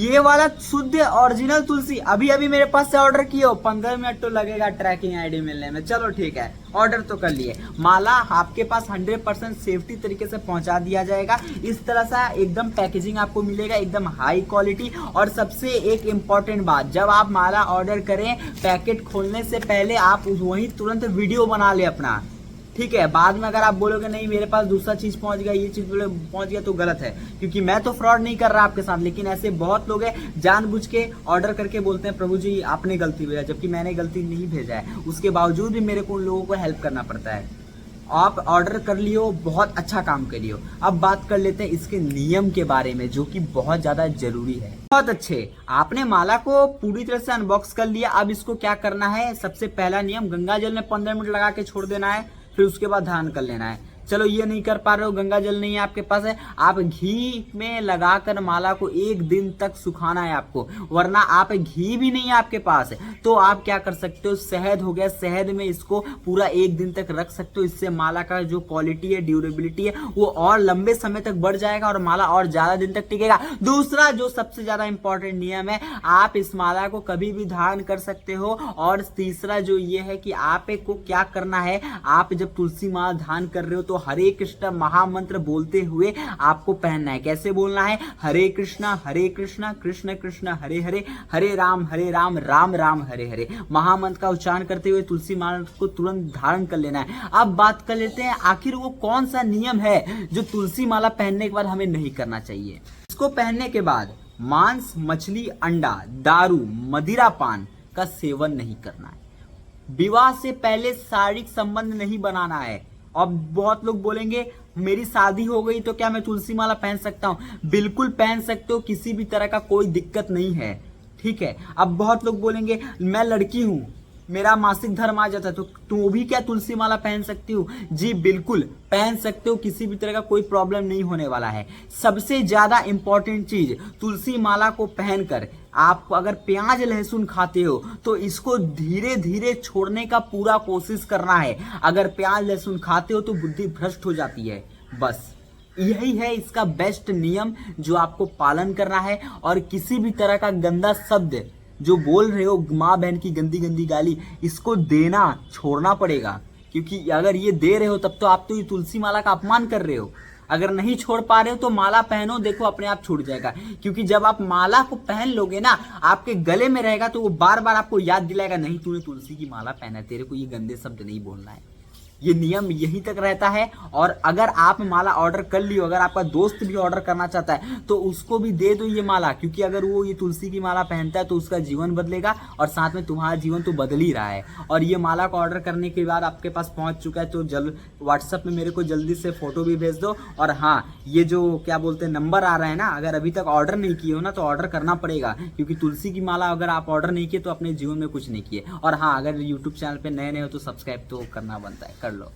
ये वाला शुद्ध ओरिजिनल तुलसी अभी अभी मेरे पास से ऑर्डर किए हो, 15 मिनट तो लगेगा ट्रैकिंग आईडी मिलने में। चलो ठीक है, ऑर्डर तो कर लिए। माला आपके पास 100% सेफ्टी तरीके से पहुंचा दिया जाएगा। इस तरह से एकदम पैकेजिंग आपको मिलेगा, एकदम हाई क्वालिटी। और सबसे एक इम्पॉर्टेंट बात, जब आप माला ऑर्डर करें, पैकेट खोलने से पहले आप वहीं तुरंत वीडियो बना ले अपना, ठीक है। बाद में अगर आप बोलोगे नहीं मेरे पास दूसरा चीज पहुंच गया, ये चीज पहुंच गया, तो गलत है। क्योंकि मैं तो फ्रॉड नहीं कर रहा आपके साथ, लेकिन ऐसे बहुत लोग हैं जानबूझ के ऑर्डर करके बोलते हैं प्रभु जी आपने गलती भेजा, जबकि मैंने गलती नहीं भेजा है। उसके बावजूद भी मेरे को उन लोगों को हेल्प करना पड़ता है। आप ऑर्डर कर लियो, बहुत अच्छा काम करियो। अब बात कर लेते हैं इसके नियम के बारे में, जो कि बहुत ज्यादा जरूरी है। बहुत अच्छे, आपने माला को पूरी तरह से अनबॉक्स कर लिया। अब इसको क्या करना है, सबसे पहला नियम, गंगा जल में 15 मिनट लगा के छोड़ देना है, फिर उसके बाद धारण कर लेना है। चलो ये नहीं कर पा रहे हो, गंगा जल नहीं है आपके पास, है आप घी में लगाकर माला को 1 दिन तक सुखाना है आपको। वरना आप घी भी नहीं है आपके पास, तो आप क्या कर सकते हो, शहद हो गया, शहद में इसको पूरा 1 दिन तक रख सकते हो। इससे माला का जो क्वालिटी है, ड्यूरेबिलिटी है, वो और लंबे समय तक बढ़ जाएगा और माला और ज्यादा दिन तक टिकेगा। दूसरा जो सबसे ज्यादा इंपॉर्टेंट नियम है, आप इस माला को कभी भी धारण कर सकते हो। और तीसरा जो ये है कि आप को क्या करना है, आप जब तुलसी माला धारण कर रहे हो तो हरे कृष्ण महामंत्र बोलते हुए आपको पहनना है। कैसे बोलना है, हरे कृष्णा कृष्ण कृष्ण हरे हरे, हरे राम राम राम हरे हरे। महामंत्र का उच्चारण करते हुए तुलसी माला को तुरंत धारण कर लेना है। अब बात कर लेते हैं आखिर वो कौन सा नियम है जो तुलसी माला पहनने के बाद हमें नहीं करना चाहिए। इसको पहनने के बाद मांस, मछली, अंडा, दारू, मदिरा पान का सेवन नहीं करना है। विवाह से पहले शारीरिक संबंध नहीं बनाना है। अब बहुत लोग बोलेंगे मेरी शादी हो गई तो क्या मैं तुलसी माला पहन सकता हूं? बिल्कुल पहन सकते हो, किसी भी तरह का कोई दिक्कत नहीं है, ठीक है। अब बहुत लोग बोलेंगे मैं लड़की हूं, मेरा मासिक धर्म आ जाता है, तो तू भी क्या तुलसी माला पहन सकती हो? जी बिल्कुल पहन सकते हो, किसी भी तरह का कोई प्रॉब्लम नहीं होने वाला है। सबसे ज्यादा इंपॉर्टेंट चीज, तुलसी माला को पहनकर आप अगर प्याज लहसुन खाते हो तो इसको धीरे धीरे छोड़ने का पूरा कोशिश करना है। अगर प्याज लहसुन खाते हो तो बुद्धि भ्रष्ट हो जाती है। बस यही है इसका बेस्ट नियम जो आपको पालन करना है। और किसी भी तरह का गंदा शब्द जो बोल रहे हो, माँ बहन की गंदी गंदी गाली, इसको देना छोड़ना पड़ेगा। क्योंकि अगर ये दे रहे हो तब तो आप तो ये तुलसी माला का अपमान कर रहे हो। अगर नहीं छोड़ पा रहे हो तो माला पहनो, देखो अपने आप छूट जाएगा। क्योंकि जब आप माला को पहन लोगे ना, आपके गले में रहेगा तो वो बार बार आपको याद दिलाएगा, नहीं तूने तुलसी की माला पहना है, तेरे को ये गंदे शब्द नहीं बोलना है। ये नियम यहीं तक रहता है। और अगर आप माला ऑर्डर कर लियो, अगर आपका दोस्त भी ऑर्डर करना चाहता है तो उसको भी दे दो ये माला। क्योंकि अगर वो ये तुलसी की माला पहनता है तो उसका जीवन बदलेगा और साथ में तुम्हारा जीवन तो बदल ही रहा है। और ये माला को ऑर्डर करने के बाद आपके पास पहुंच चुका है तो जल्द व्हाट्सएप में मेरे को जल्दी से फोटो भी भेज दो। और हाँ, ये जो क्या बोलते हैं नंबर आ रहा है ना, अगर अभी तक ऑर्डर नहीं किए हो ना तो ऑर्डर करना पड़ेगा। क्योंकि तुलसी की माला अगर आप ऑर्डर नहीं किए तो अपने जीवन में कुछ नहीं किए। और हाँ, अगर यूट्यूब चैनल पे नए हो तो सब्सक्राइब तो करना बनता है, कर लो।